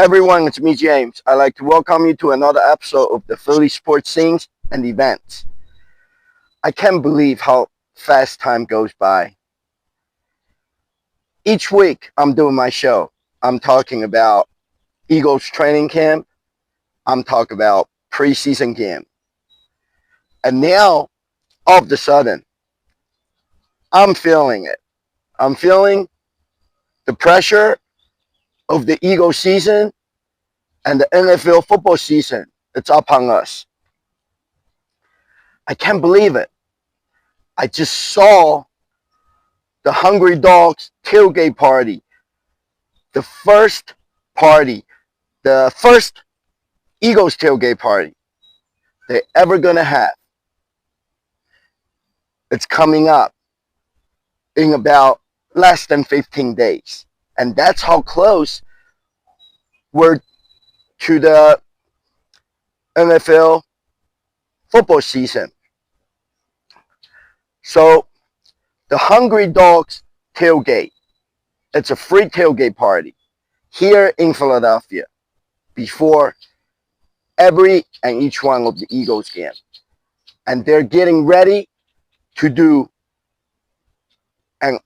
everyone, it's me, James. I'd like to welcome you to another episode of the Philly sports scenes and events. I can't believe how fast time goes by. Each week, I'm doing my show. I'm talking about Eagles training camp. I'm talking about preseason game. And now, all of a sudden, I'm feeling it. I'm feeling the pressure of the Eagles season and the NFL football season. It's upon us. I can't believe it. I just saw the Hungry Dogs tailgate party, the first party, the first Eagles tailgate party they're ever going to have. It's coming up in about less than 15 days. And that's how close we're to the NFL football season. So the Hungry Dogs tailgate, it's a free tailgate party here in Philadelphia before every and each one of the Eagles games. And they're getting ready to do an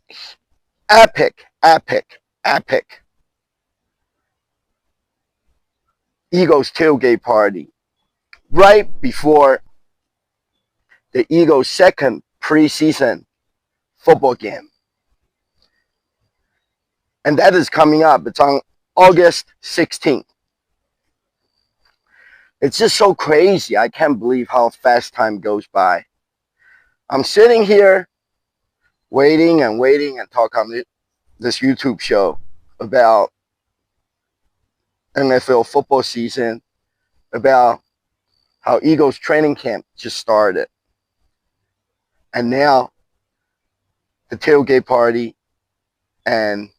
epic Eagles tailgate party right before the Eagles' second preseason football game. And that is coming up. It's on August 16th. It's just so crazy. I can't believe how fast time goes by. I'm sitting here waiting and talk on this YouTube show about NFL football season, about how Eagles training camp just started. And now the tailgate party and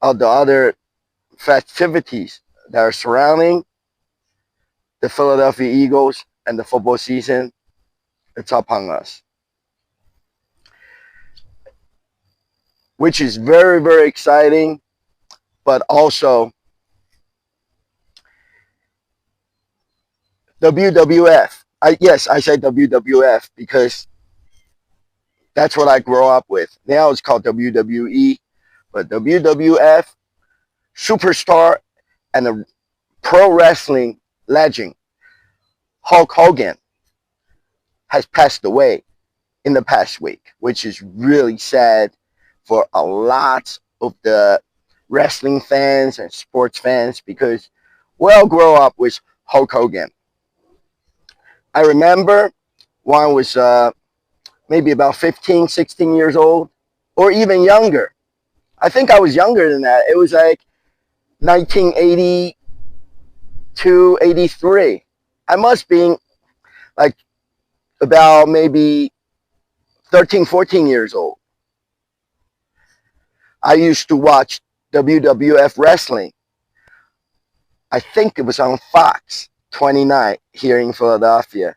all the other festivities that are surrounding the Philadelphia Eagles and the football season, it's upon us. Which is very, very exciting, but also WWF. I say WWF because that's what I grew up with. Now it's called WWE, but WWF superstar and a pro wrestling legend, Hulk Hogan, has passed away in the past week, which is really sad for a lot of the wrestling fans and sports fans because we all grow up with Hulk Hogan. I remember when I was maybe about 15, 16 years old, or even younger. I think I was younger than that. It was like 1982, 83. I must be like about maybe 13, 14 years old. I used to watch WWF wrestling. I think it was on Fox 29 here in Philadelphia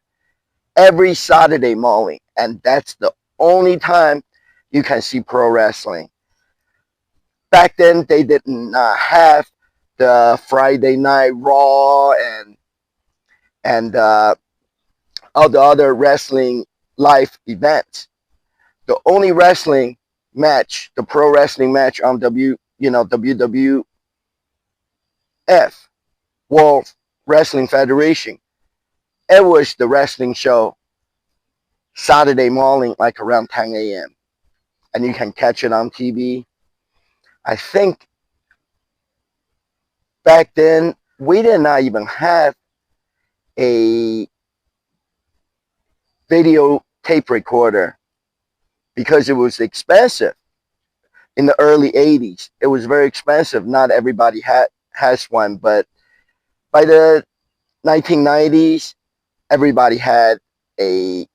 every Saturday morning. And that's the only time you can see pro wrestling. Back then, they did not have the Friday Night Raw and all the other wrestling live events. The only wrestling match, the pro wrestling match on WWF, World Wrestling Federation, it was the wrestling show Saturday morning, like around 10 a.m. And you can catch it on TV. I think back then, we did not even have a video tape recorder because it was expensive. In the early 80s, it was very expensive. Not everybody has one, but by the 1990s, everybody had a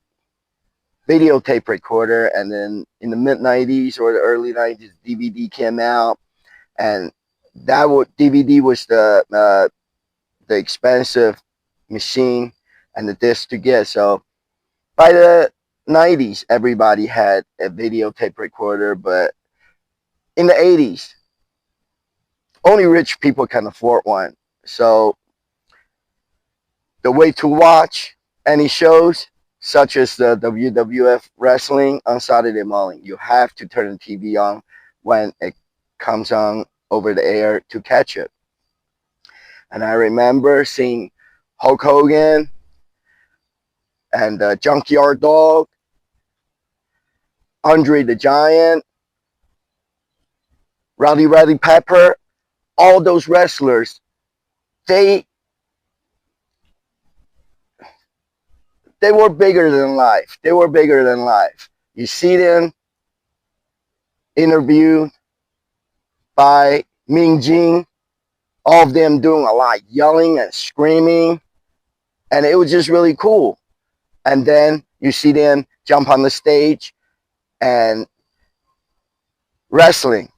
videotape recorder, and then in the mid-90s or the early 90s, DVD came out, and DVD was the expensive machine and the disc to get. So by the 90s, everybody had a videotape recorder, but in the 80s, Only rich people can afford one. So the way to watch any shows such as the WWF wrestling on Saturday morning, you have to turn the TV on when it comes on over the air to catch it. And I remember seeing Hulk Hogan and Junkyard Dog, Andre the Giant, Rowdy Pepper, all those wrestlers, they they were bigger than life. They were bigger than life. You see them interviewed by Ming Jing, all of them doing a lot, yelling and screaming, and it was just really cool. And then you see them jump on the stage and wrestling,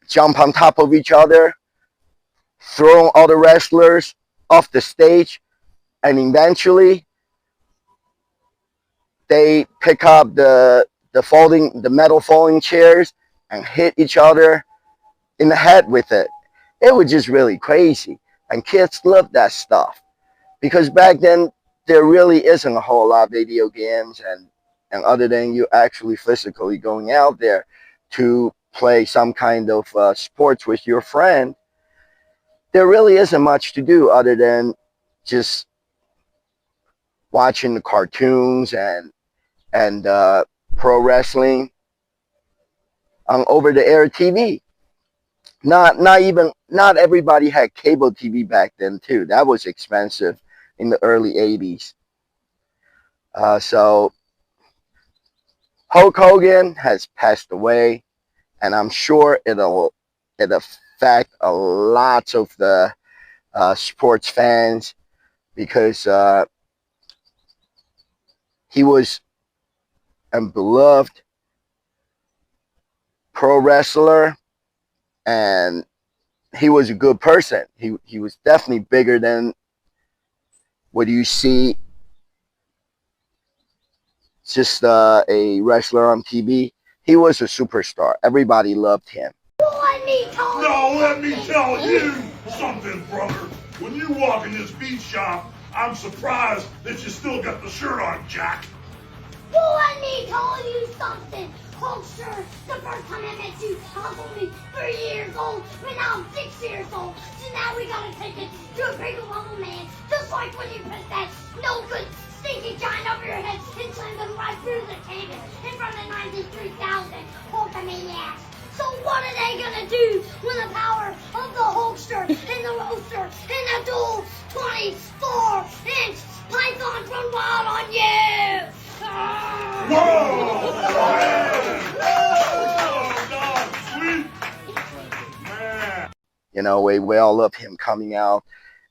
jump on top of each other, throwing all the wrestlers off the stage, and eventually they pick up the metal folding chairs and hit each other in the head with it. It was just really crazy, and kids loved that stuff because back then there really isn't a whole lot of video games, and other than you actually physically going out there to play some kind of sports with your friend, there really isn't much to do other than just watching the cartoons and pro wrestling on over the air TV. Not everybody had cable TV back then too. That was expensive in the early 80s. So Hulk Hogan has passed away, and I'm sure it'll affect a lot of the sports fans because he was a beloved pro wrestler, and he was a good person. He was definitely bigger than what you see just a wrestler on TV. He was a superstar. Everybody loved him. Let me tell you something, brother. When you walk in this beat shop, I'm surprised that you still got the shirt on, Jack. Well, let me tell you something. Hulkster, the first time I met you, I was only 3 years old, but now I'm 6 years old. So now we gotta take it to a bigger level, man. Just like when you put that no good stinky giant over your head and slammed them right through the canvas in front of 93,000 Hulkamaniacs. So what are they gonna do when the power of the Hulkster and the roaster and the dual 24-inch pythons run wild on you? Whoa! Sweet! Man. You know, we all love him coming out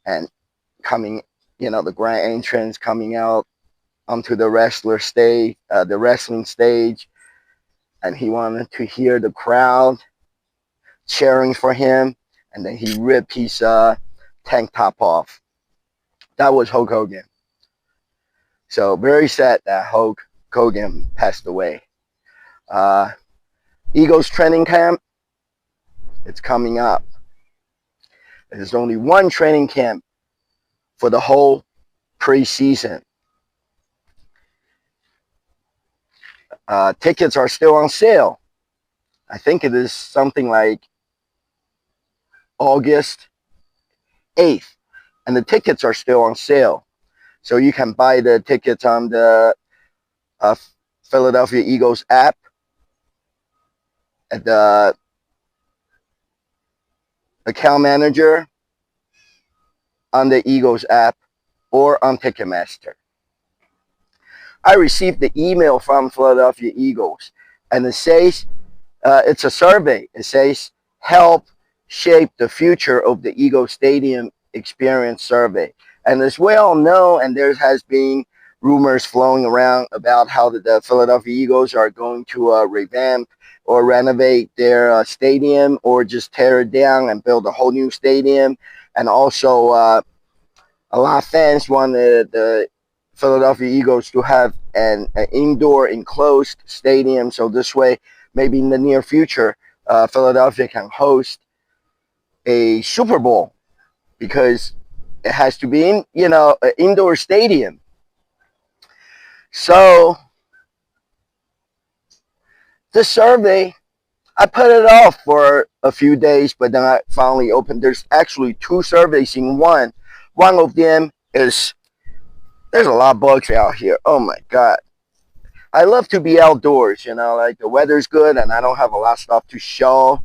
and coming, you know, the grand entrance coming out onto the wrestling stage, and he wanted to hear the crowd cheering for him, and then he ripped his tank top off. That was Hulk Hogan. So very sad that Hulk Hogan passed away. Eagles training camp, it's coming up. There's only one training camp for the whole preseason. Tickets are still on sale. I think it is something like August 8th, and the tickets are still on sale. So you can buy the tickets on the Philadelphia Eagles app, at the account manager on the Eagles app, or on Ticketmaster. I received the email from Philadelphia Eagles, and it says, it's a survey. It says, help shape the future of the Eagles Stadium Experience survey. And as we all know, and there has been rumors flowing around about how the Philadelphia Eagles are going to revamp or renovate their stadium, or just tear it down and build a whole new stadium. And also, a lot of fans want the Philadelphia Eagles to have an indoor enclosed stadium, so this way, maybe in the near future, Philadelphia can host a Super Bowl because it has to be in, an indoor stadium. So the survey, I put it off for a few days, but then I finally opened. There's actually two surveys in one. One of them is there's a lot of bugs out here. Oh my god. I love to be outdoors, like the weather's good and I don't have a lot of stuff to show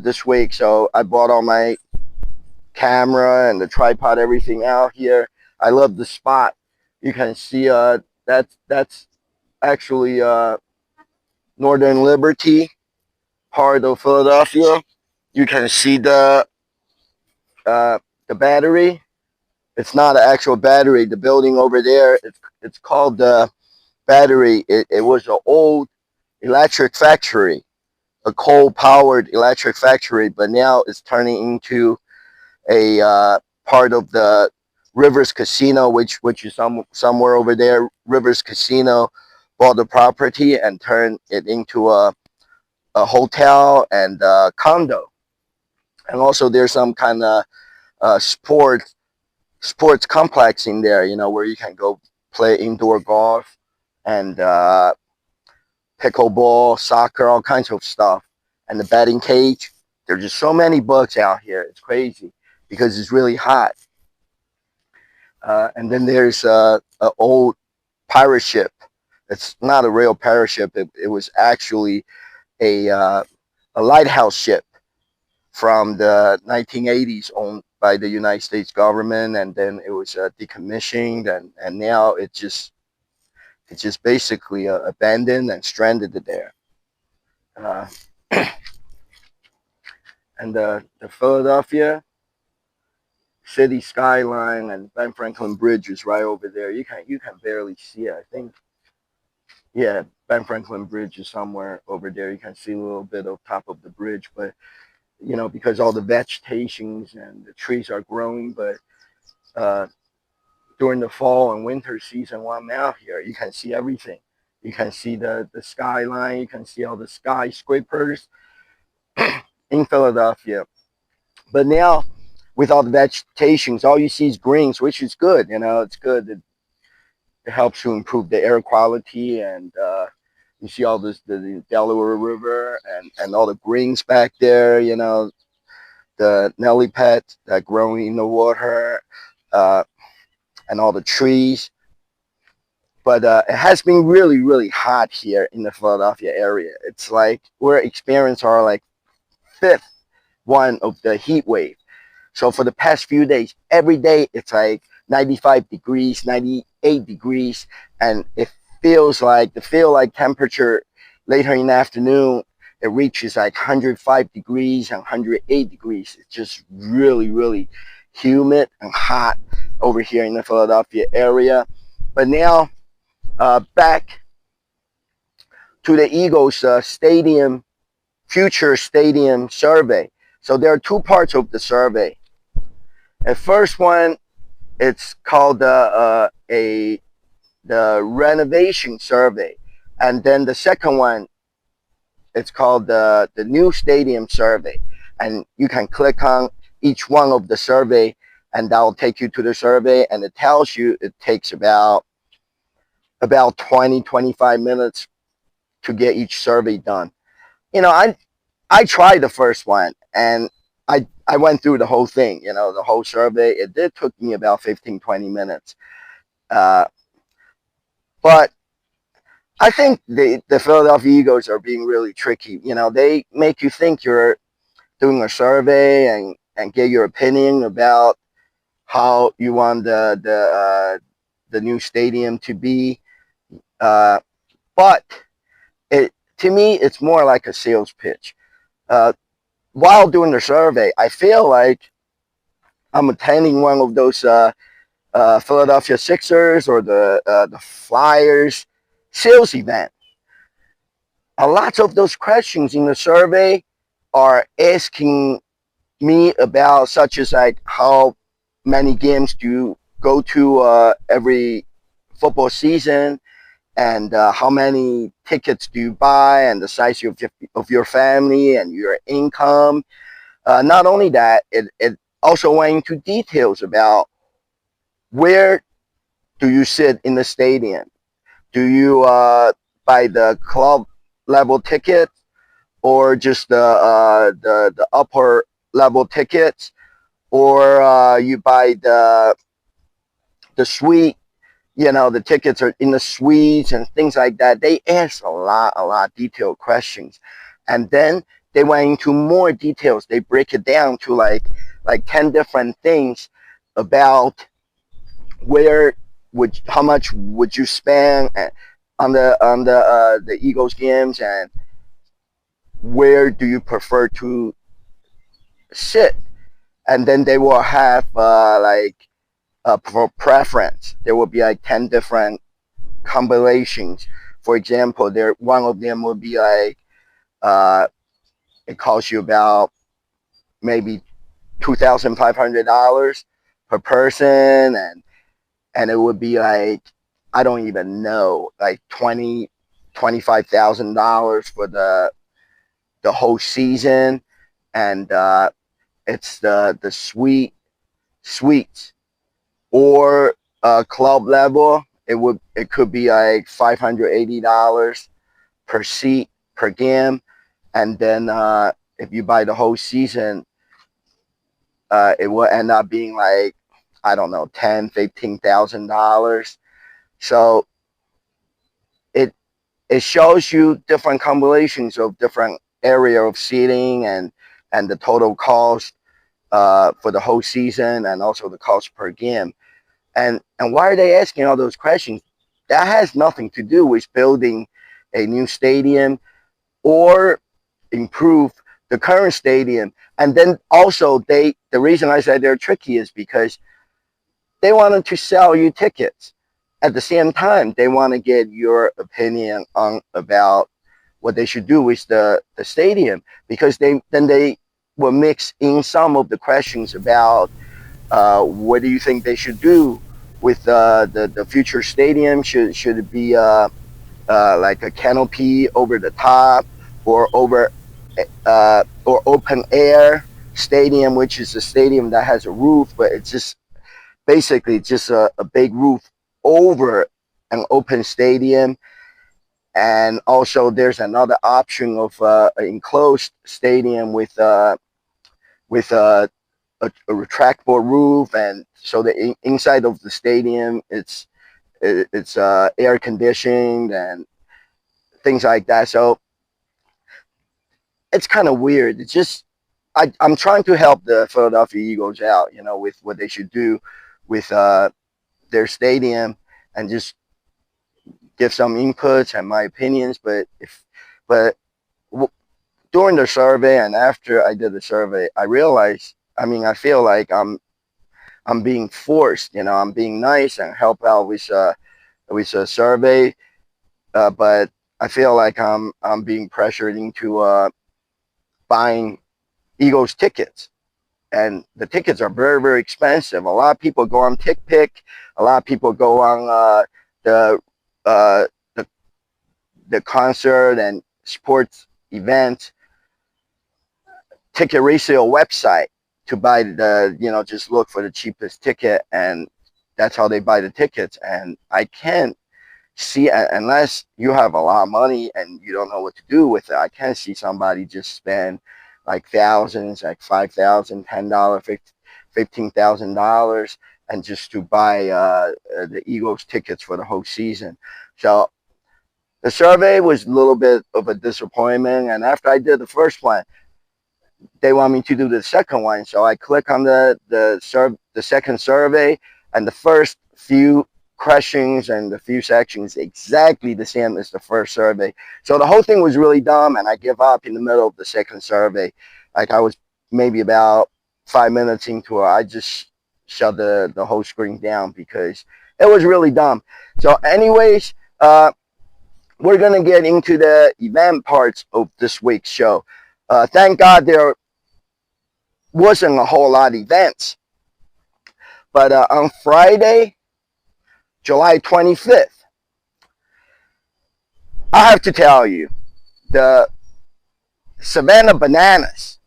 this week. So I bought all my camera and the tripod, everything out here. I love the spot. You can see that's actually Northern Liberty, part of Philadelphia. You can see uh, the battery. It's not an actual battery. The building over there, it's called the battery. It was an old electric factory, a coal-powered electric factory, but now it's turning into a part of the Rivers Casino, which is somewhere over there. Rivers Casino bought the property and turned it into a hotel and a condo. And also there's some kind of sports complex in there, where you can go play indoor golf and pickleball, soccer, all kinds of stuff. And the batting cage. There's just so many bugs out here. It's crazy because it's really hot. And then there's an old pirate ship. It's not a real pirate ship. It was actually a lighthouse ship from the 1980s, owned by the United States government, and then it was decommissioned, and now it's just basically abandoned and stranded there. Uh, and the Philadelphia city skyline and Ben Franklin Bridge is right over there. You can barely see it. I think, yeah, Ben Franklin Bridge is somewhere over there. You can see a little bit of top of the bridge, but because all the vegetations and the trees are growing. But uh, during the fall and winter season, while I'm out here, you can see everything. You can see the skyline. You can see all the skyscrapers in Philadelphia. But now, with all the vegetations, all you see is greens, which is good. It's good. It helps to improve the air quality, and you see all this the Delaware River and all the greens back there. The nelly pad that growing in the water, uh, and all the trees. But it has been really, really hot here in the Philadelphia area. It's like we're experiencing our like fifth one of the heat wave. So for the past few days, every day it's like 95 degrees, 98 degrees, and it feels like the feel like temperature later in the afternoon it reaches like 105 degrees and 108 degrees. It's just really, really humid and hot over here in the Philadelphia area. But now back to the Eagles future stadium survey. So there are two parts of the survey. The first one, it's called the renovation survey, and then the second one, it's called the new stadium survey. And you can click on each one of the survey, and that will take you to the survey, and it tells you it takes about 20-25 minutes to get each survey done. I tried the first one, and I went through the whole thing, the whole survey. It did took me about 15-20 minutes. Uh, but I think the Philadelphia Eagles are being really tricky. They make you think you're doing a survey and get your opinion about how you want the new stadium to be. Uh, but to me, it's more like a sales pitch. Uh, while doing the survey, I feel like I'm attending one of those Philadelphia Sixers or the Flyers sales event. A lot of those questions in the survey are asking me about, such as like how many games do you go to every football season, and how many tickets do you buy, and the size of your family and your income. Not only that, it also went into details about where do you sit in the stadium. Do you buy the club level ticket or just the upper level tickets, or you buy the suite? You know, the tickets are in the suites and things like that. They ask a lot detailed questions, and then they went into more details. They break it down to like 10 different things about where how much would you spend on the Eagles games, and where do you prefer to sit. And then they will have for preference. There will be like 10 different combinations. For example, there one of them will be like uh, it costs you about maybe $2,500 per person, and it would be like, I don't even know, like $25,000 for the whole season, and it's the suites, or club level. It could be like $580 per seat per game, and then if you buy the whole season, it will end up being like, I don't know, $10,000, $15,000. So it it shows you different combinations of different area of seating, and the total cost for the whole season, and also the cost per game. And why are they asking all those questions? That has nothing to do with building a new stadium or improve the current stadium. And then also, the reason I said they're tricky is because they wanted to sell you tickets. At the same time, they want to get your opinion on about what they should do with the stadium, because they will mix in some of the questions about what do you think they should do with the future stadium? Should it be like a canopy over the top, or or open air stadium, which is a stadium that has a roof, but it's just basically just a big roof over an open stadium. And also, there's another option of an enclosed stadium with a retractable roof, and so the inside of the stadium, it's air conditioned and things like that. So it's kind of weird. It's just, I'm trying to help the Philadelphia Eagles out, with what they should do with their stadium, and just give some inputs and my opinions. But during the survey, and after I did the survey, I realized, I feel like I'm being forced. I'm being nice and help out with a survey, but I feel like I'm being pressured into buying Eagles tickets, and the tickets are very, very expensive. A lot of people go on TickPick. A lot of people go on the uh, the the concert and sports event ticket resale website to buy just look for the cheapest ticket, and that's how they buy the tickets. And I can't see, unless you have a lot of money and you don't know what to do with it, I can't see somebody just spend like thousands, like $5,000, $10, $15,000, and just to buy the Eagles tickets for the whole season. So the survey was a little bit of a disappointment, and after I did the first one, they want me to do the second one. So I click on the second survey, and the first few questions and the few sections exactly the same as the first survey. So the whole thing was really dumb, and I give up in the middle of the second survey. Like, I was maybe about 5 minutes into it. I just shut the whole screen down because it was really dumb. So anyways, we're going to get into the event parts of this week's show. Thank God there wasn't a whole lot of events. But on Friday, July 25th, I have to tell you, the Savannah Bananas,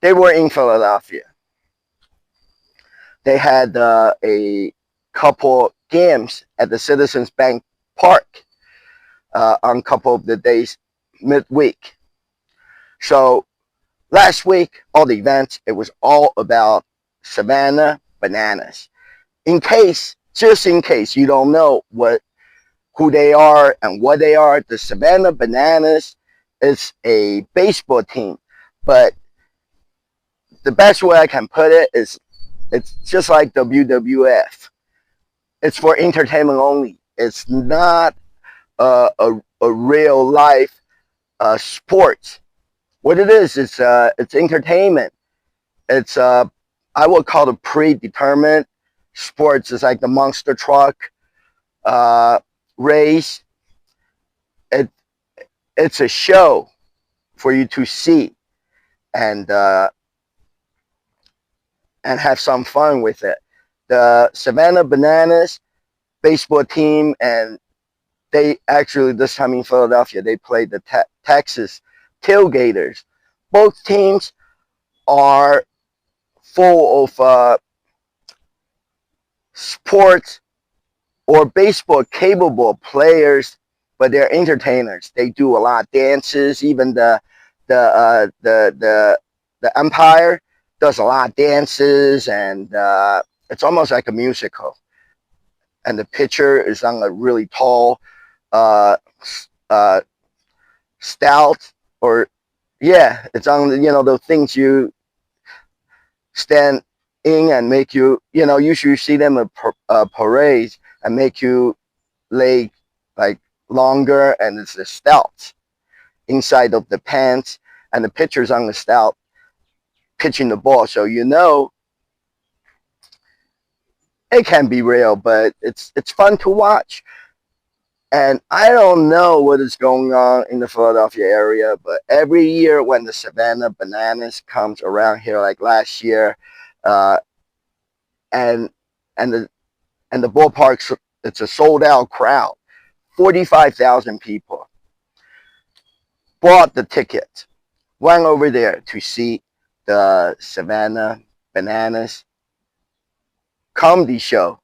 they were in Philadelphia. They had a couple games at the Citizens Bank Park on a couple of the days midweek. So last week, all the events, it was all about Savannah Bananas. Just in case you don't know who they are and what they are, the Savannah Bananas is a baseball team. But the best way I can put it is it's just like WWF. It's for entertainment only. It's not a real life sport. What it is, it's entertainment. It's I would call it predetermined sports. It's like the monster truck uh, race. It it's a show for you to see and uh, and have some fun with it. The Savannah Bananas baseball team, and they actually this time in Philadelphia they played the Texas Tailgaters. Both teams are full of sports or baseball capable players, but they're entertainers. They do a lot of dances. Even the umpire does a lot of dances, and it's almost like a musical. And the pitcher is on a really tall, uh, uh, stout, or yeah, it's on the things you stand in and make usually you see them at parades and make you lay like longer, and it's the stout inside of the pants, and the pitcher's on the stout pitching the ball. So it can be real, but it's fun to watch. And I don't know what is going on in the Philadelphia area, but every year when the Savannah Bananas comes around here, like last year, uh, and and the ballpark, it's a sold out crowd, 45,000 people bought the ticket, went over there to see the Savannah Bananas comedy show.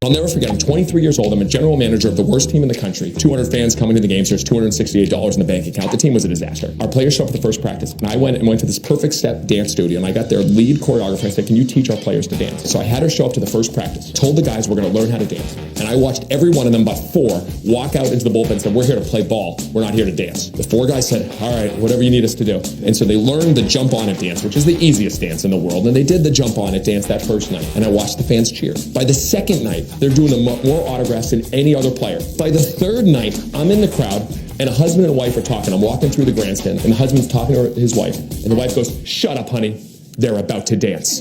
I'll never forget, I'm 23 years old. I'm a general manager of the worst team in the country. 200 fans coming to the games. There's $268 in the bank account. The team was a disaster. Our players showed up at the first practice, and I went to this Perfect Step dance studio, and I got their lead choreographer. I said, can you teach our players to dance? So I had her show up to the first practice, told the guys we're going to learn how to dance. And I watched every one of them, but 4, walk out into the bullpen and said, we're here to play ball. We're not here to dance. The 4 guys said, all right, whatever you need us to do. And so they learned the jump on it dance, which is the easiest dance in the world. And they did the jump on it dance that first night. And I watched the fans cheer. By the second night, they're doing the more autographs than any other player. By the third night, I'm in the crowd, and a husband and wife are talking. I'm walking through the grandstand, and the husband's talking to his wife, and the wife goes, shut up, honey. They're about to dance.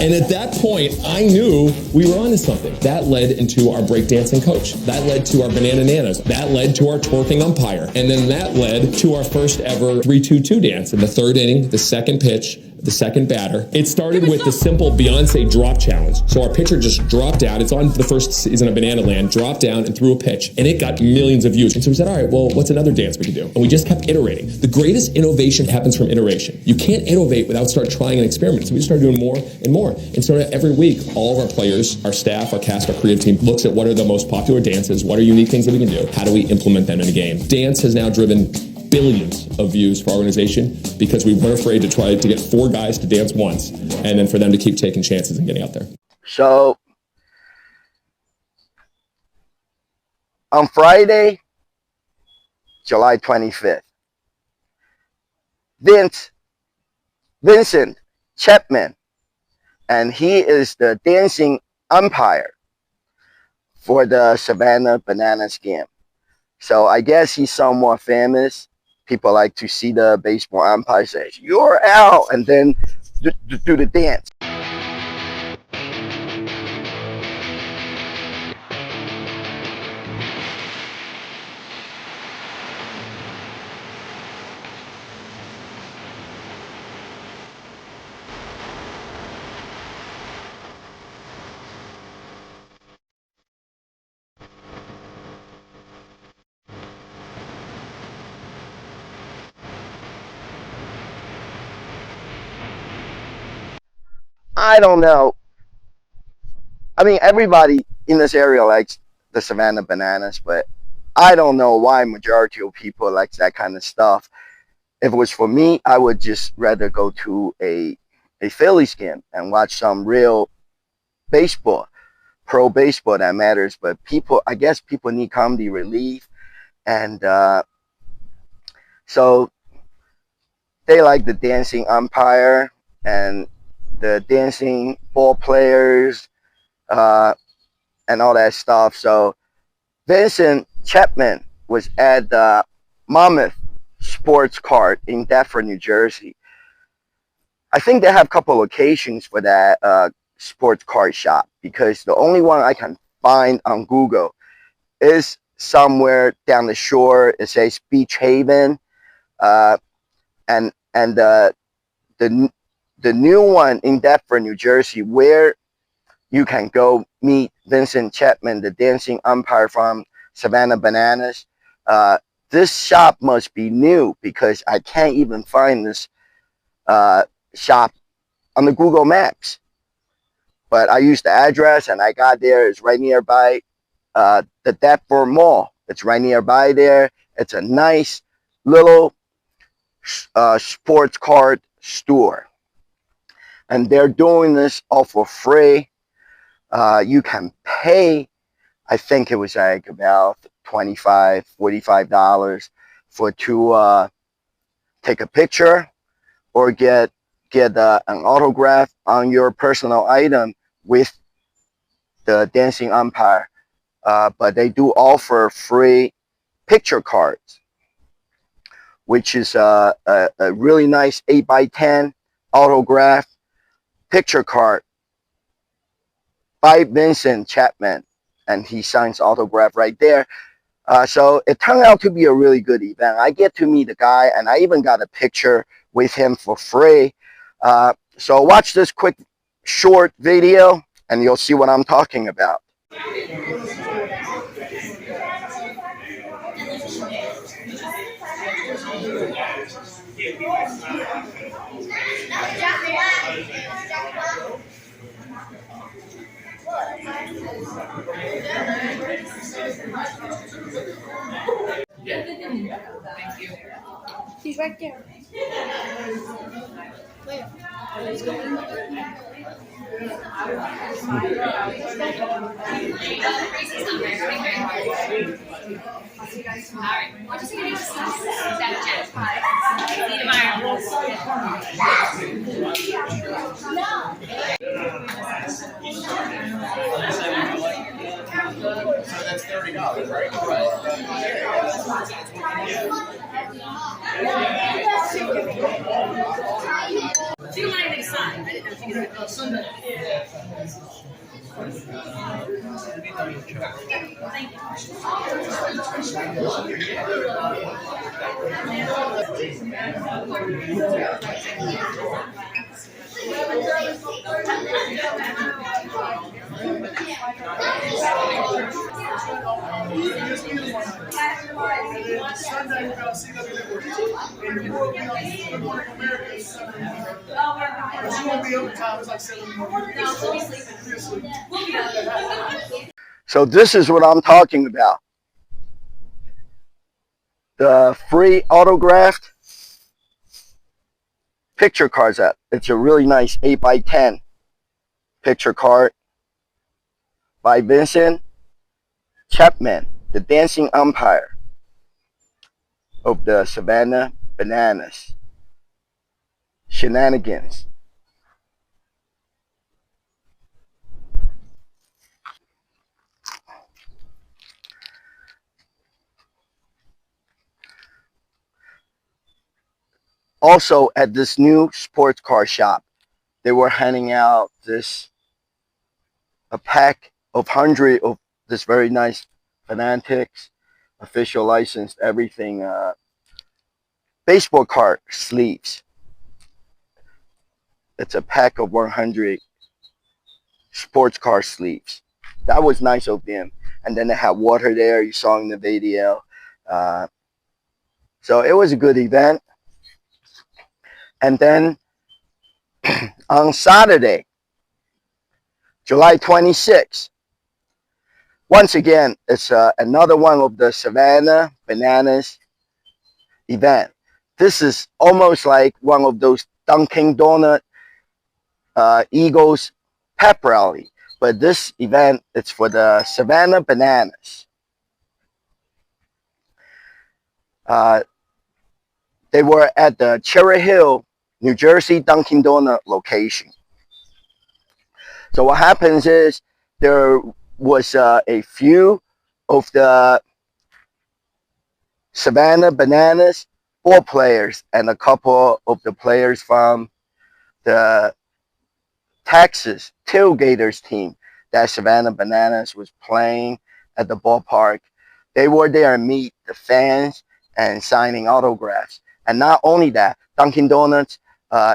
And at that point, I knew we were onto something. That led into our breakdancing coach. That led to our banana nanas. That led to our twerking umpire. And then that led to our first ever 3-2-2 dance. In the third inning, the second pitch, the second batter. It started with the simple Beyonce drop challenge. So our pitcher just dropped down. It's on the first season of Banana Land, dropped down and threw a pitch, and it got millions of views. And so we said, all right, well, what's another dance we can do? And we just kept iterating. The greatest innovation happens from iteration. You can't innovate without start trying and experimenting. So we just started doing more and more. And so every week, all of our players, our staff, our cast, our creative team looks at what are the most popular dances, what are unique things that we can do, how do we implement them in a game. Dance has now driven billions of views for our organization because we weren't afraid to try to get 4 guys to dance once and then for them to keep taking chances and getting out there. So on Friday, July 25th, Vincent Chapman, and he is the dancing umpire for the Savannah Bananas game. So I guess he's somewhat famous. People like to see the baseball umpire say, you're out, and then do the dance. I don't know. I mean, everybody in this area likes the Savannah Bananas, but I don't know why majority of people likes that kind of stuff. If it was for me, I would just rather go to a Phillies game and watch some real baseball, pro baseball that matters. But people, I guess people need comedy relief, and so they like the dancing umpire and the dancing ball players uh, and all that stuff. So Vincent Chapman was at the Monmouth Sports Card in Deptford, New Jersey. I think they have a couple locations for that sports card shop because the only one I can find on Google is somewhere down the shore. It says Beach Haven, uh, and the the new one in Deptford, New Jersey, where you can go meet Vincent Chapman, the dancing umpire from Savannah Bananas. Uh, this shop must be new because I can't even find this uh, shop on the Google Maps. But I used the address and I got there. It's right nearby the Deptford Mall. It's right nearby there. It's a nice little sports card store. And they're doing this all for free. You can pay, I think it was like about $25, $45 for to take a picture or get an autograph on your personal item with the dancing umpire. But they do offer free picture cards, which is a really nice 8x10 autograph picture card by Vincent Chapman, and he signs autograph right there. So it turned out to be a really good event. I get to meet the guy, and I even got a picture with him for free. So watch this quick short video, and you'll see what I'm talking about. He's right there. Where? Let's go. So that's $30, right? She don't want anything signed. I didn't know she could have Sunday. Thank Sunday we're going to see the and you will be on Good Morning America at 7 in the morning. But you won't be overtime. It's like 7 in the morning. You'll be asleep. So this is what I'm talking about. The free autographed picture cards app. It's a really nice 8x10 picture card by Vincent Chapman, the dancing umpire of the Savannah Bananas shenanigans. Also, at this new sports car shop, they were handing out a pack of 100 of this very nice Fanatics, official licensed everything, baseball card sleeves. It's a pack of 100 sports car sleeves. That was nice of them. And then they had water there. You saw in the video. So it was a good event. And then on Saturday, July 26th. Once again, it's another one of the Savannah Bananas event. This is almost like one of those Dunkin' Donut Eagles pep rally, but this event it's for the Savannah Bananas. They were at the Cherry Hill, New Jersey Dunkin' Donut location. So what happens is there was a few of the Savannah Bananas ball players and a couple of the players from the Texas Tailgaters team that Savannah Bananas was playing at the ballpark. They were there to meet the fans and signing autographs. And not only that, Dunkin' Donuts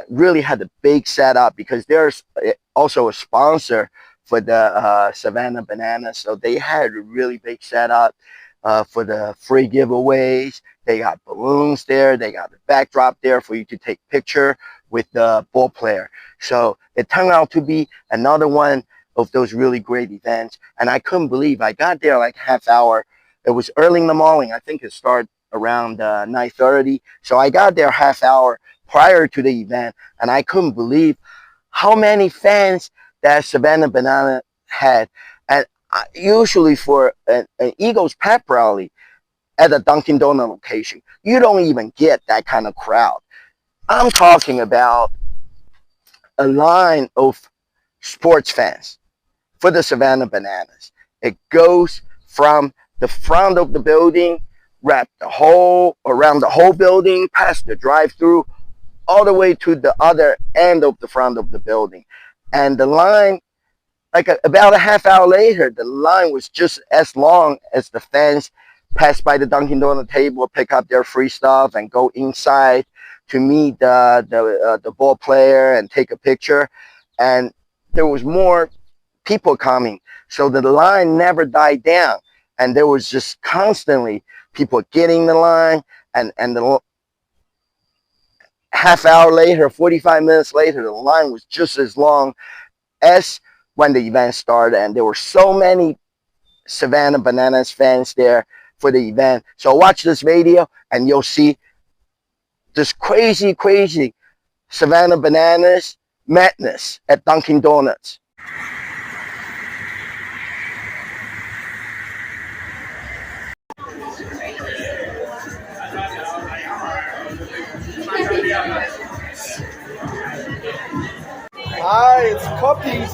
really had a big setup because there's also a sponsor for the Savannah Bananas. So they had a really big setup for the free giveaways. They got balloons there. They got the backdrop there for you to take a picture with the ball player. So it turned out to be another one of those really great events. And I couldn't believe I got there like half hour. It was early in the morning. I think it started around 9:30. So I got there half hour prior to the event. And I couldn't believe how many fans that Savannah Banana had. And usually for an Eagles pep rally at a Dunkin' Donut location, you don't even get that kind of crowd. I'm talking about a line of sports fans for the Savannah Bananas. It goes from the front of the building, wrap around the whole building, past the drive-through, all the way to the other end of the front of the building. And the line, like about a half hour later, the line was just as long as the fans passed by the Dunkin' Donut table, pick up their free stuff, and go inside to meet the ball player and take a picture. And there was more people coming, so the line never died down. And there was just constantly people getting the line, and the half hour later, 45 minutes later, the line was just as long as when the event started. And there were so many Savannah Bananas fans there for the event. So watch this video and you'll see this crazy Savannah Bananas madness at Dunkin' Donuts. Hi, it's Cuppies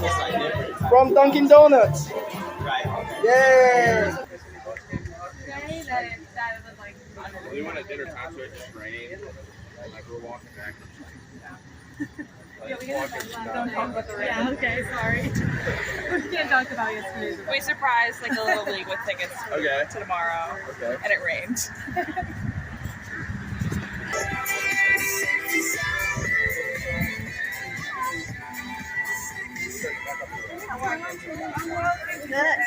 from Dunkin' Donuts. Yay! We went to dinner time, so it just rained. Like we're walking back. Yeah, we don't talk about the rain. Yeah, okay, sorry. We can't talk about yesterday's event. We surprised like a little league with tickets to tomorrow, and it rained. Good.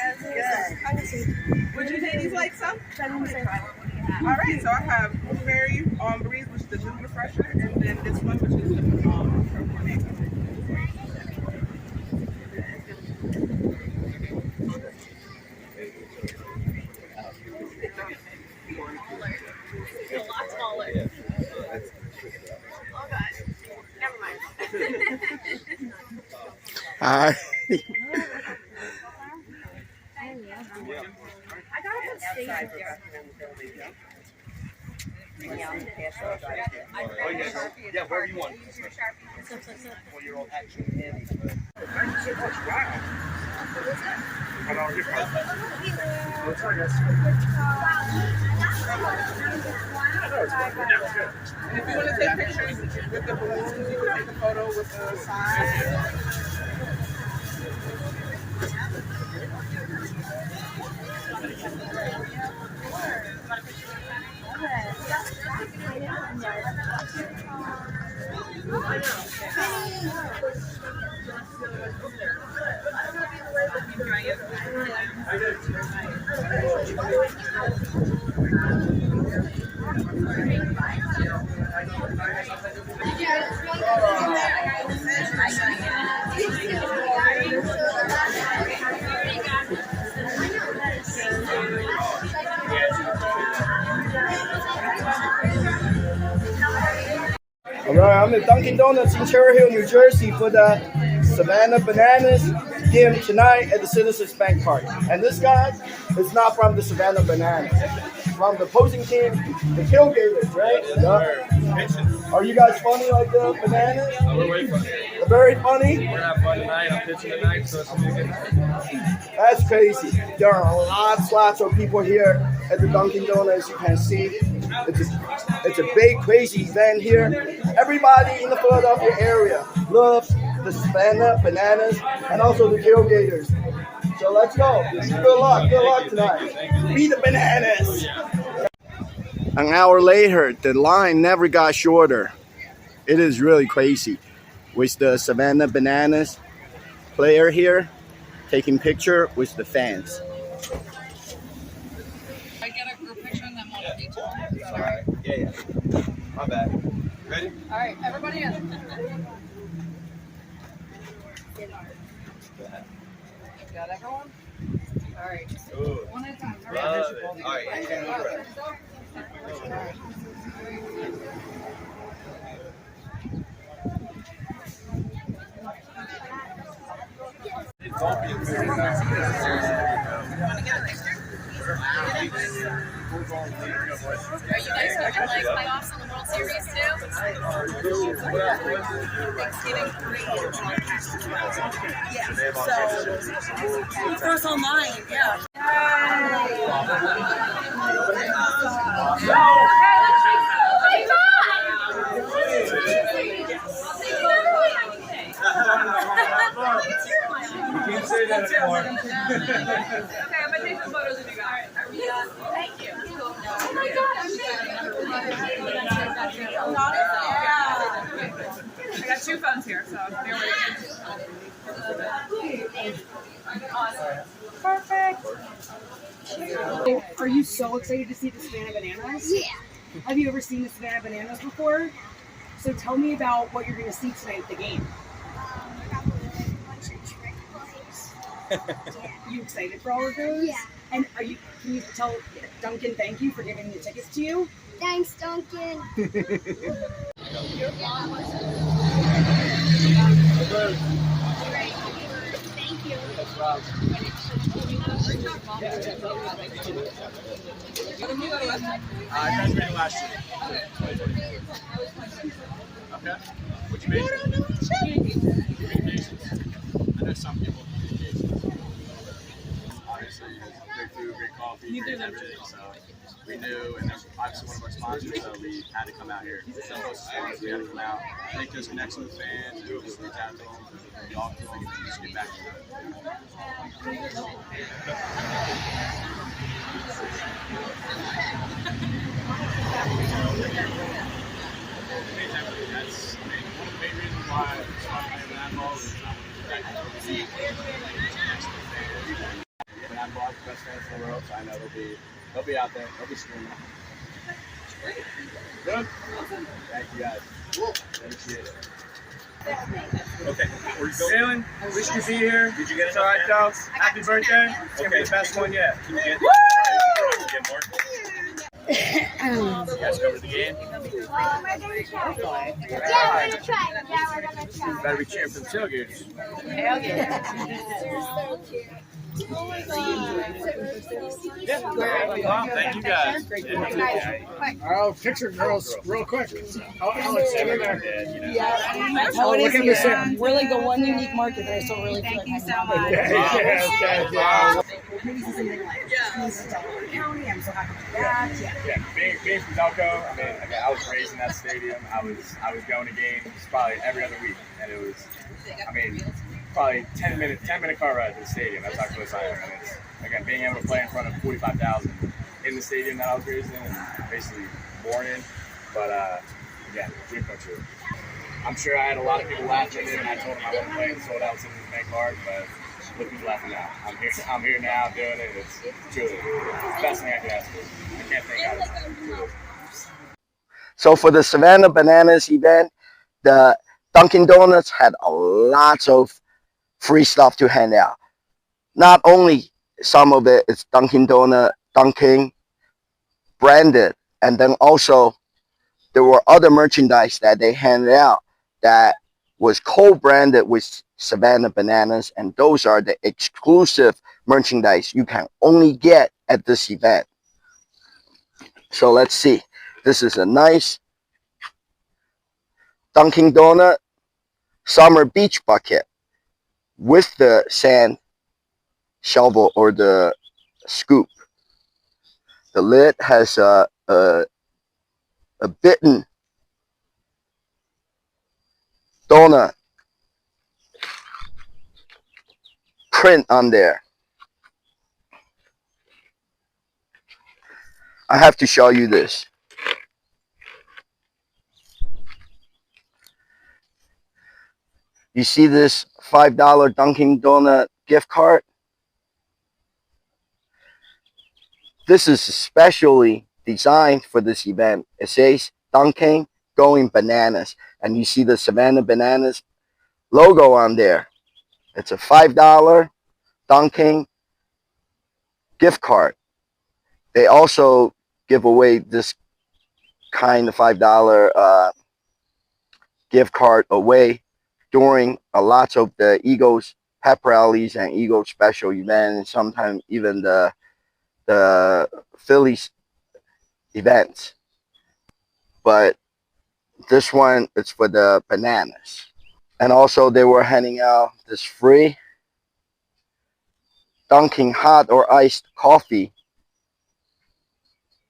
Would you take these like some? All right, so I have blueberry breeze, which is the dew refresher, and then this one, which is the A lot taller. Oh god. Never mind. Hi. I got a good stage here. Yeah, wherever you want. 4-year-old action. Thank you so much. Wow. $5 gift card. What's our guess? And if you want to take pictures with the balloons, you can take a photo with the sign. Right, I'm at Dunkin' Donuts in Cherry Hill, New Jersey for the Savannah Bananas game tonight at the Citizens Bank Park. And this guy is not from the Savannah Bananas. From the opposing team, the Tailgaters, right? Yeah. Are you guys funny like the Bananas? We're way funny. They're very funny? We're gonna have fun tonight. I'm pitching tonight, so it's gonna be a good night. That's crazy. There are lots of people here at the Dunkin' Donuts, you can see. It's a big, crazy event here. Everybody in the Philadelphia area loves the Savannah Bananas and also the Tailgaters. So let's go. Good luck tonight. Be the Bananas. An hour later, the line never got shorter. It is really crazy. With the Savannah Bananas player here, taking picture with the fans. I get a group picture and then one of each. All right. Yeah. My bad. Ready? All right, everybody in. Got everyone? All right. Ooh. One at a time. Love it. All right. Are you guys starting like playoffs in the World Series too? Thanksgiving 3. Yeah. So first online, yeah. You can't say that anymore. Okay, I'm gonna take some photos of you guys. Are we done? Thank you. Oh my god, I'm I got 2 phones here, so there we go. Perfect. Are you so excited to see the Savannah Bananas? Yeah. Have you ever seen the Savannah Bananas before? So tell me about what you're going to see tonight at the game. You excited for all of those? Yeah. And can you tell Duncan thank you for giving the tickets to you? Thanks, Duncan. Thank you. I graduated last year. Okay. What'd you major? Communications. I know some people in communications. Obviously, great food, great coffee, great everything. So we knew, and that's obviously one of our sponsors, so we had to come out here. So most sponsors, we had to come out, make those connections with fans, and just reach out to them, and talk to them, and just get back to them. That's one of the main reasons why I started playing basketball is basketball is the best fans in the world, so I know they'll be out there, they'll be screaming. Good? Thank you guys. Appreciate it. Okay, we're going. Wish you could be here. Did you get it? All right, though. Happy birthday. It's gonna be the best one yet. Can you get more? You guys covered the game? Yeah, we're gonna try. Better be cheering for the tailgaters. Thank you guys. Oh, picture girls, real quick. Alex, over there. Oh, look at this. We're like the one unique market there, so really thank you so much. Maybe something like Delaware County. I'm so happy to do that. Yeah, being from Delco, I was raised in that stadium. I was going to games probably every other week, and it was, probably 10-minute car ride to the stadium. That's how close I am. And it's, again, being able to play in front of 45,000 in the stadium that I was raised in, and basically born in. But again, dream come true. I'm sure I had a lot of people laughing at it, and I told them I wouldn't play in sold out Citizens Bank Park, but look who's laughing now. I'm here now doing it. It's truly the best thing I could ask for. I can't thank God enough. So for the Savannah Bananas event, the Dunkin' Donuts had a lot of free stuff to hand out. Not only some of it is Dunkin' Donut, Dunkin' branded, and then also there were other merchandise that they handed out that was co-branded with Savannah Bananas, and those are the exclusive merchandise you can only get at this event. So let's see. This is a nice Dunkin' Donut summer beach bucket with the sand shovel or the scoop. The lid has a bitten donut print on there. I have to show you this. You see this $5 Dunkin' Donut gift card? This is especially designed for this event. It says Dunkin' Going Bananas, and you see the Savannah Bananas logo on there. It's a $5 Dunkin' gift card. They also give away this kind of $5 gift card away during a lot of the Eagles pep rallies and Eagles special events, and sometimes even the Phillies events. But this one is for the bananas. And also they were handing out this free Dunkin' hot or iced coffee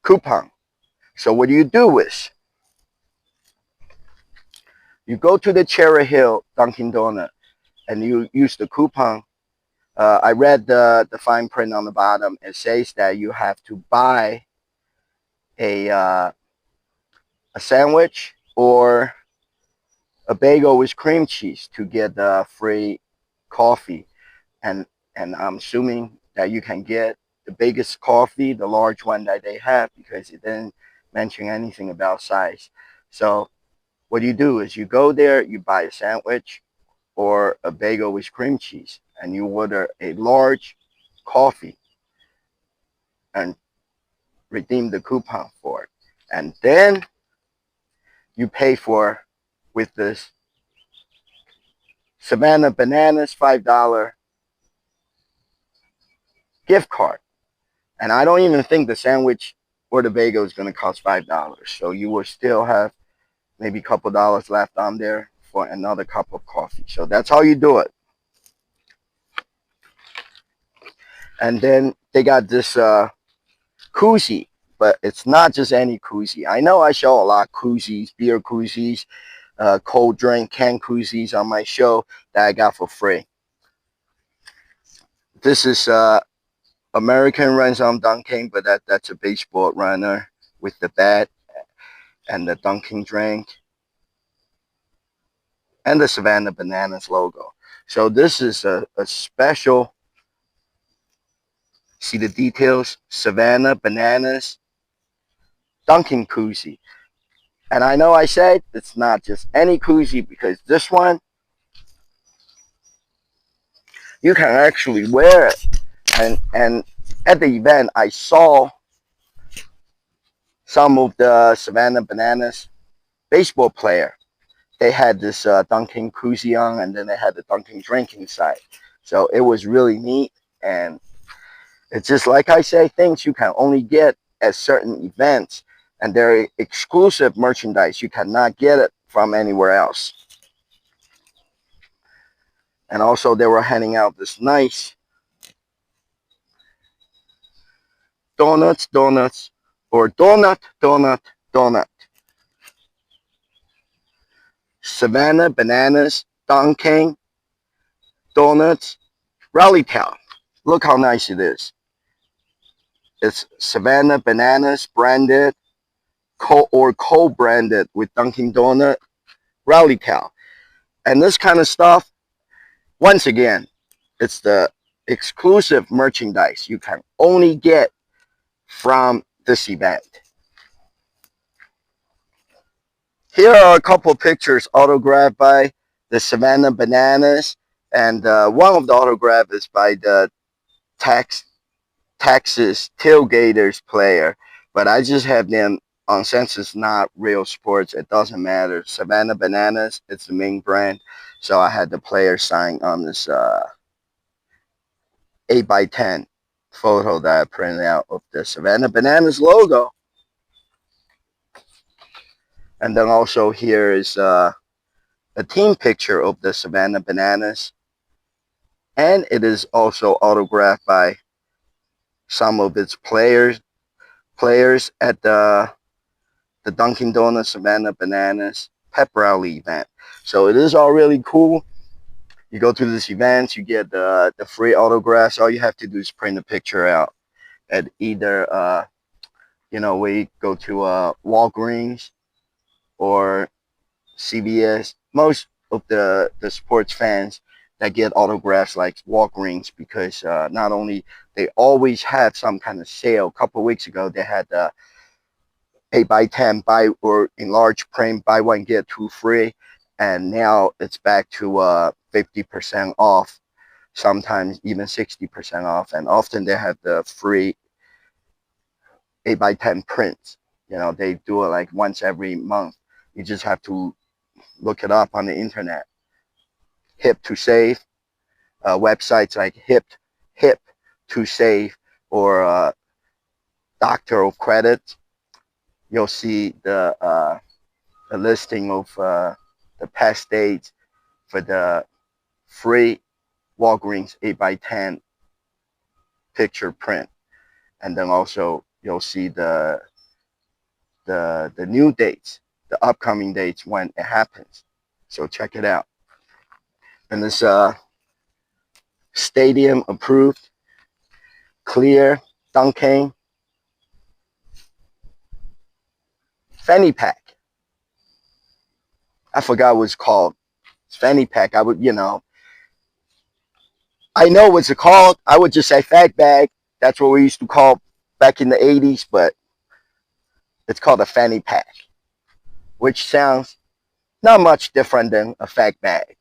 coupon. So what do you do is you go to the Cherry Hill Dunkin' Donut and you use the coupon. I read the fine print on the bottom. It says that you have to buy a sandwich or a bagel with cream cheese to get the free coffee, and I'm assuming that you can get the biggest coffee, the large one that they have, because it didn't mention anything about size. So what you do is you go there, you buy a sandwich or a bagel with cream cheese, and you order a large coffee and redeem the coupon for it. And then you pay for with this Savannah Bananas $5 gift card. And I don't even think the sandwich or the bagel is going to cost $5. So you will still have maybe a couple dollars left on there for another cup of coffee. So that's how you do it. And then they got this koozie, but it's not just any koozie. I know I show a lot of koozies, beer koozies, cold drink can koozies on my show that I got for free. This is American runs on Dunkin', but that's a baseball runner with the bat and the Dunkin' drink and the Savannah Bananas logo. So this is a special, see the details, Savannah Bananas Dunkin' koozie. And I know I said it's not just any koozie, because this one, you can actually wear it. And at the event, I saw some of the Savannah Bananas baseball player. They had this Dunkin' koozie on, and then they had the Dunkin' drink inside. So it was really neat. And it's just like I say, things you can only get at certain events. And they're exclusive merchandise. You cannot get it from anywhere else. And also they were handing out this nice donuts, or donut. Savannah Bananas Dunkin' Donuts Rally Towel. Look how nice it is. It's Savannah Bananas branded co-branded with Dunkin' Donut Rally Towel. And this kind of stuff, once again, it's the exclusive merchandise you can only get from this event. Here are a couple pictures autographed by the Savannah Bananas, and one of the autograph is by the Texas Tailgaters player, but I just have them since it's not real sports, it doesn't matter. Savannah Bananas, it's the main brand. So I had the players sign on this 8 by 10 photo that I printed out of the Savannah Bananas logo. And then also here is a team picture of the Savannah Bananas. And it is also autographed by some of its players at the Dunkin' Donuts Savannah Bananas pep rally event. So it is all really cool. You go to this event, you get the free autographs. All you have to do is print a picture out at either we go to Walgreens or CVS. Most of the sports fans that get autographs like Walgreens because not only they always had some kind of sale. A couple of weeks ago they had the 8 by 10 buy or in large print buy one get two free, and now it's back to 50% off, sometimes even 60% off, and often they have the free 8 by 10 prints. They do it like once every month. You just have to look it up on the internet. Hip to Save, websites like Hip to Save or Doctor of Credit. You'll see the listing of the past dates for the free Walgreens 8 by 10 picture print, and then also you'll see the new dates, the upcoming dates when it happens. So check it out. And this stadium approved clear Dunkin' fanny pack. I forgot what it's called. It's fanny pack. I know what's it called. I would just say fag bag. That's what we used to call back in the 80s, but it's called a fanny pack, which sounds not much different than a fag bag.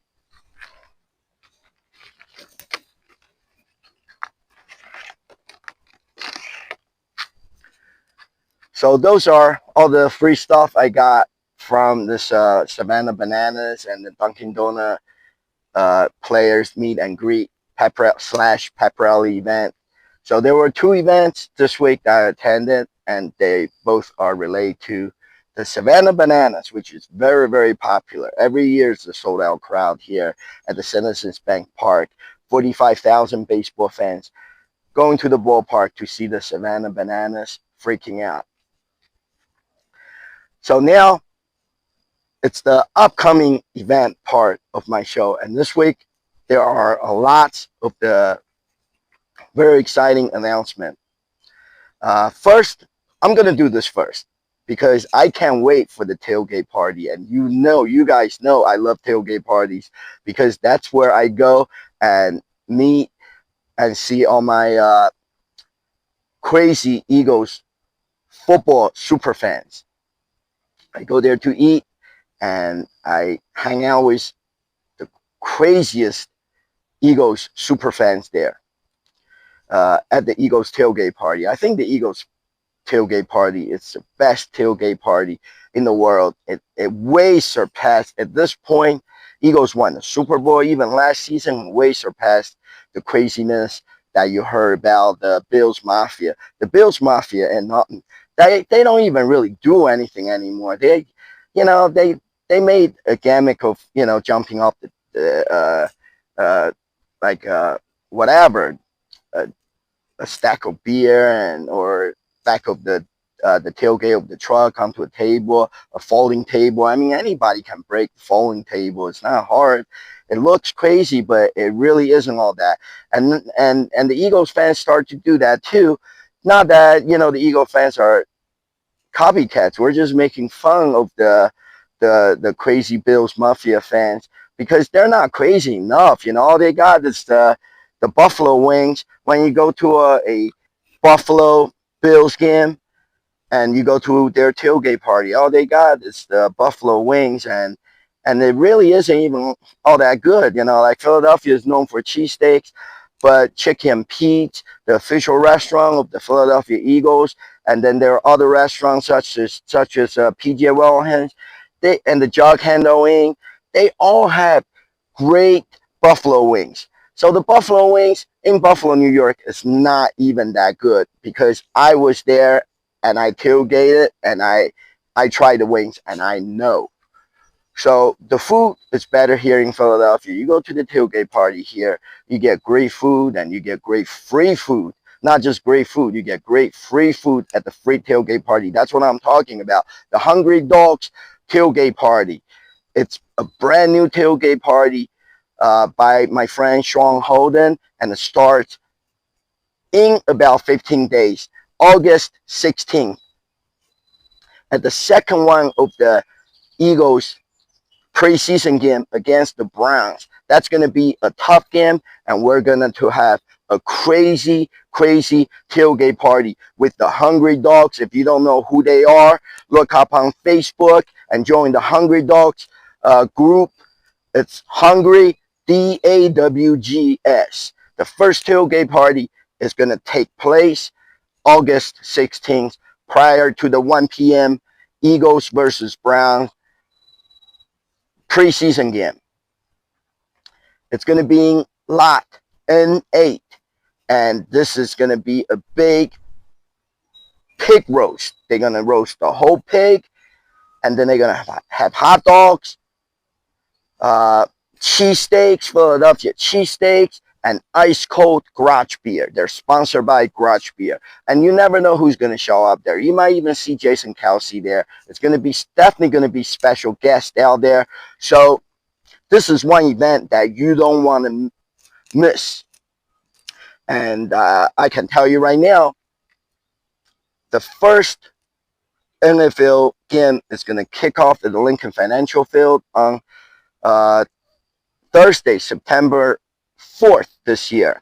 So those are all the free stuff I got from this Savannah Bananas and the Dunkin' Donut players meet and greet pep rally event. So there were two events this week that I attended, and they both are related to the Savannah Bananas, which is very, very popular. Every year it's a sold-out crowd here at the Citizens Bank Park. 45,000 baseball fans going to the ballpark to see the Savannah Bananas, freaking out. So now it's the upcoming event part of my show. And this week, there are a lot of the very exciting announcement. First, I'm going to do this first because I can't wait for the tailgate party. And you guys know I love tailgate parties because that's where I go and meet and see all my crazy Eagles football super fans. I go there to eat, and I hang out with the craziest Eagles super fans there at the Eagles tailgate party. I think the Eagles tailgate party is the best tailgate party in the world. It way surpassed, at this point, Eagles won the Super Bowl even last season, way surpassed the craziness that you heard about the Bills Mafia. The Bills Mafia and they don't even really do anything anymore. They made a gimmick of jumping off whatever, a stack of beer or back of the tailgate of the truck onto a table, a folding table. I mean, anybody can break the folding table. It's not hard. It looks crazy, but it really isn't all that. And the Eagles fans start to do that too. Not that the Eagle fans are copycats. We're just making fun of the crazy Bills Mafia fans because they're not crazy enough. All they got is the Buffalo wings. When you go to a Buffalo Bills game and you go to their tailgate party, all they got is the Buffalo wings, and it really isn't even all that good. Like Philadelphia is known for cheesesteaks. but Chicken Pete's, the official restaurant of the Philadelphia Eagles, and then there are other restaurants such as PJ Wellhans, and the Jug Handle Inn. They all have great buffalo wings. So the buffalo wings in Buffalo, New York is not even that good because I was there and I tailgated and I tried the wings and I know. So the food is better here in Philadelphia. You go to the tailgate party here, you get great food and you get great free food. Not just great food, you get great free food at the free tailgate party. That's what I'm talking about. The Hungry Dogs tailgate party. It's a brand new tailgate party by my friend Sean Holden, and it starts in about 15 days, August 16th. At the second one of the Eagles preseason game against the Browns. That's going to be a tough game, and we're going to have a crazy tailgate party with the Hungry Dogs. If you don't know who they are, look up on Facebook and join the Hungry Dogs group. It's Hungry, DAWGS. The first tailgate party is going to take place August 16th, prior to the 1 p.m. Eagles versus Browns preseason game. It's going to be in lot N8, and this is going to be a big pig roast. They're going to roast the whole pig, and then they're going to have hot dogs, cheesesteaks, Philadelphia cheesesteaks, and ice cold garage beer. They're sponsored by Garage Beer, and you never know who's going to show up there. You might even see Jason Kelsey there. It's going to be definitely going to be special guests out there. So this is one event that you don't want to miss. And I can tell you right now, the first NFL game is going to kick off at the Lincoln Financial Field on Thursday, September 4th this year.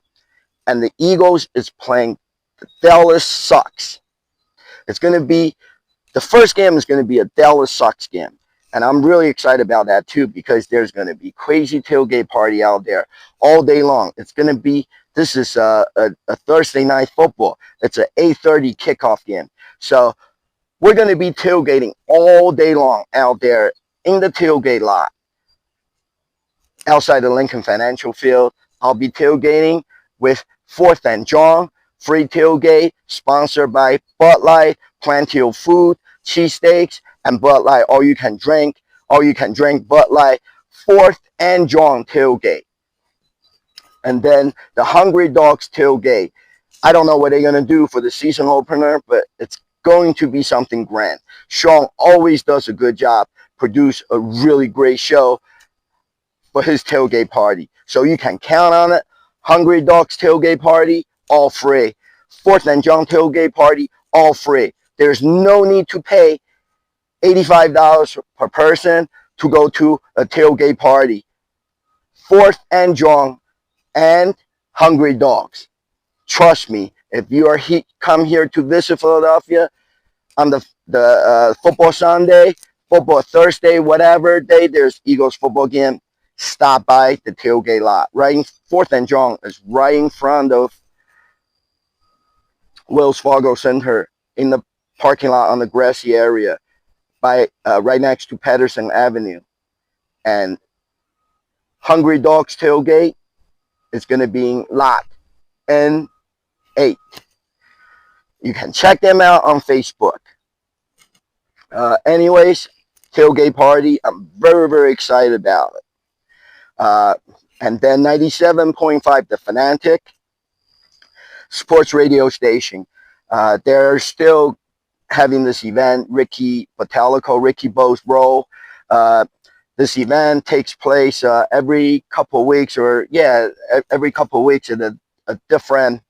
And the Eagles is playing the Dallas Sox. It's going to be, the first game is going to be a Dallas Sox game. And I'm really excited about that too, because there's going to be crazy tailgate party out there all day long. It's going to be, this is a Thursday night football. It's an 8:30 kickoff game. So we're going to be tailgating all day long out there in the tailgate lot outside the Lincoln Financial Field. I'll be tailgating with 4th and John, free tailgate, sponsored by Bud Light, plenty of food, cheesesteaks, and Bud Light, all you can drink Bud Light, 4th and John tailgate. And then the Hungry Dogs tailgate. I don't know what they're going to do for the season opener, but it's going to be something grand. Sean always does a good job, produce a really great show for his tailgate party. So you can count on it. Hungry Dogs tailgate party, all free. 4th and John tailgate party, all free. There's no need to pay $85 per person to go to a tailgate party. 4th and John and Hungry Dogs. Trust me, if you are come here to visit Philadelphia on the football Sunday, football Thursday, whatever day there's Eagles football game, stop by the tailgate lot. Right in 4th and John is right in front of Wells Fargo Center in the parking lot on the grassy area, by right next to Patterson Avenue. And Hungry Dogs tailgate is going to be in lot N8. You can check them out on Facebook. Anyways, tailgate party, I'm very excited about it. And then 97.5 The Fanatic sports radio station. They're still having this event, Ricky Bo's role. This event takes place every couple of weeks, every couple of weeks at a different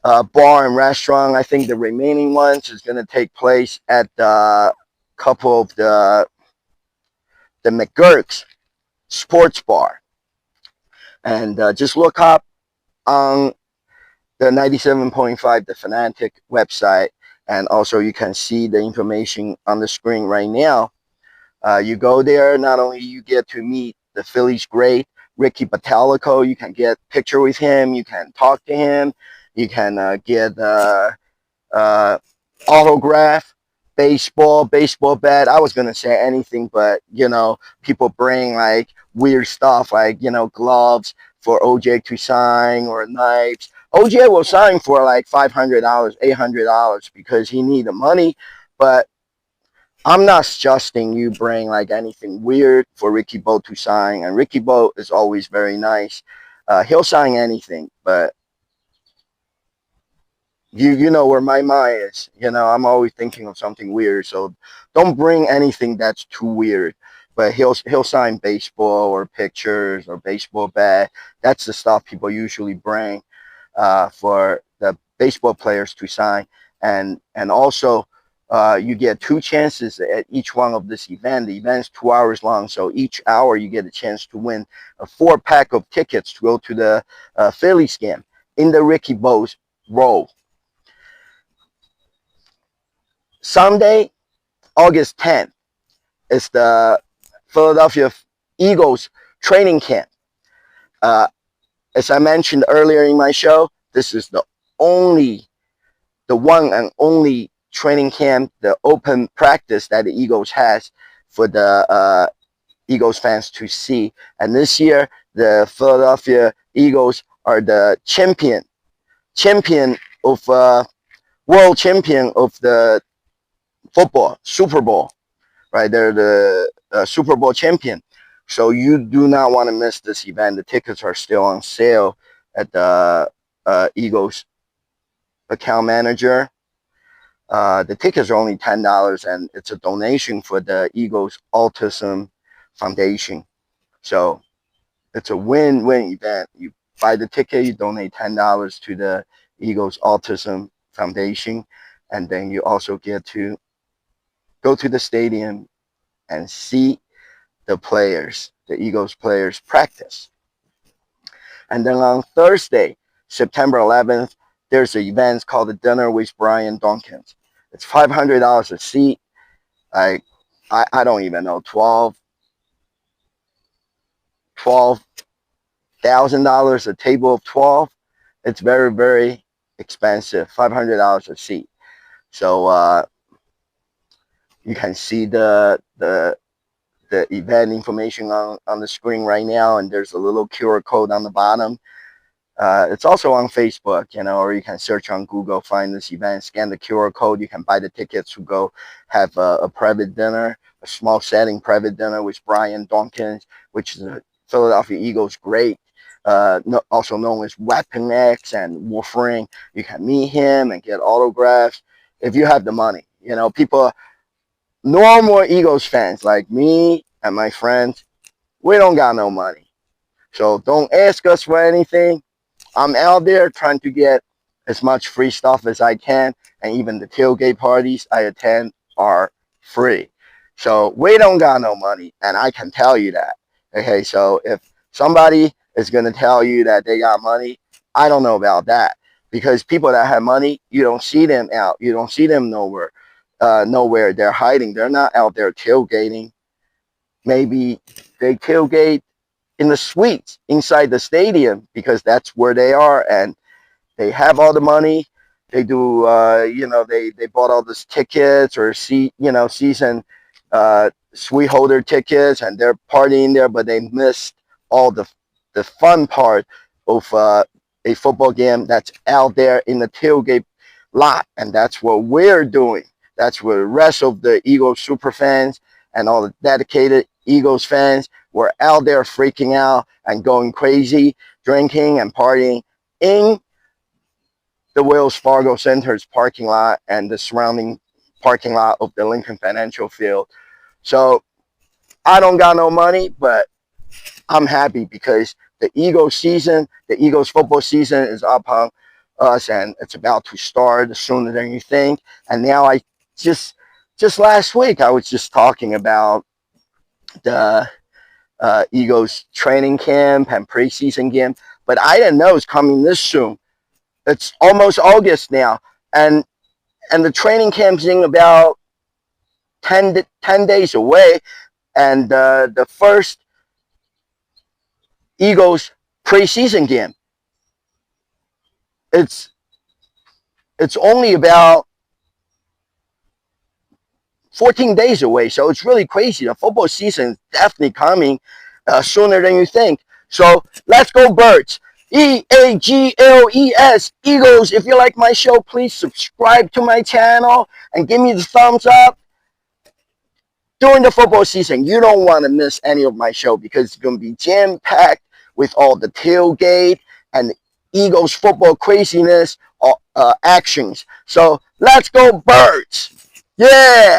bar and restaurant. I think the remaining ones is going to take place at a couple of the McGurk's sports bar. And just look up on the 97.5 The Fanatic website, and also you can see the information on the screen right now. You go there, not only you get to meet the Phillies great, Ricky Batalico. You can get picture with him. You can talk to him. You can get autograph, baseball bat. I was gonna say anything, but people bring like weird stuff, like gloves for OJ to sign or knives. OJ will sign for like $500, $800 because he need the money, but I'm not suggesting you bring like anything weird for Ricky Bo to sign. And Ricky Bo is always very nice. He'll sign anything, but you know where my mind is. I'm always thinking of something weird. So don't bring anything that's too weird. But he'll sign baseball or pictures or baseball bat. That's the stuff people usually bring for the baseball players to sign. And also you get 2 chances at each one of this event. The event's 2 hours long, so each hour you get a chance to win a 4-pack of tickets to go to the Phillies game in the Ricky Bo's row. Sunday, August 10th, is the Philadelphia Eagles training camp. As I mentioned earlier in my show, this is the one and only training camp, the open practice that the Eagles has for the Eagles fans to see. And this year, the Philadelphia Eagles are the world champion of the football, Super Bowl, right? They're the Super Bowl champion. So you do not want to miss this event. The tickets are still on sale at the Eagles account manager. The tickets are only $10, and it's a donation for the Eagles Autism Foundation. So it's a win-win event. You buy the ticket, you donate $10 to the Eagles Autism Foundation, and then you also get to go to the stadium and see the Eagles players practice. And then on Thursday, September 11th, there's an event called the Dinner with Brian Dawkins. It's $500 a seat. I don't even know, $12,000 a table of 12. It's very, very expensive. $500 a seat. So you can see the event information on the screen right now, and there's a little QR code on the bottom. It's also on Facebook, or you can search on Google, find this event, scan the QR code. You can buy the tickets to go have a private dinner, a small setting private dinner with Brian Dawkins, which is a Philadelphia Eagles great, also known as Weapon X and Wolverine. You can meet him and get autographs if you have the money. People, normal Eagles fans like me and my friends, we don't got no money. So don't ask us for anything. I'm out there trying to get as much free stuff as I can, and even the tailgate parties I attend are free. So we don't got no money, and I can tell you that. Okay, so if somebody is going to tell you that they got money, I don't know about that, because people that have money, you don't see them out. You don't see them nowhere. They're hiding. They're not out there tailgating. Maybe they tailgate in the suites inside the stadium because that's where they are, and they have all the money. They do, they bought all these tickets or season suite holder tickets, and they're partying there, but they missed all the fun part of a football game that's out there in the tailgate lot, and that's what we're doing. That's what the rest of the Eagles super fans and all the dedicated Eagles fans were out there freaking out and going crazy, drinking and partying in the Wells Fargo Center's parking lot and the surrounding parking lot of the Lincoln Financial Field. So I don't got no money, but I'm happy because the Eagles football season is upon us, and it's about to start sooner than you think. And now I just last week I was just talking about the Eagles training camp and preseason game, but I didn't know it's coming this soon. It's almost August now, and the training camp's in about 10 days away, and the first Eagles preseason game. It's only about 14 days away, so it's really crazy. The football season is definitely coming sooner than you think. So let's go Birds. EAGLES, Eagles. If you like my show, please subscribe to my channel and give me the thumbs up. During the football season, you don't want to miss any of my show because it's going to be jam-packed with all the tailgate and Eagles football craziness actions. So let's go Birds. Yeah.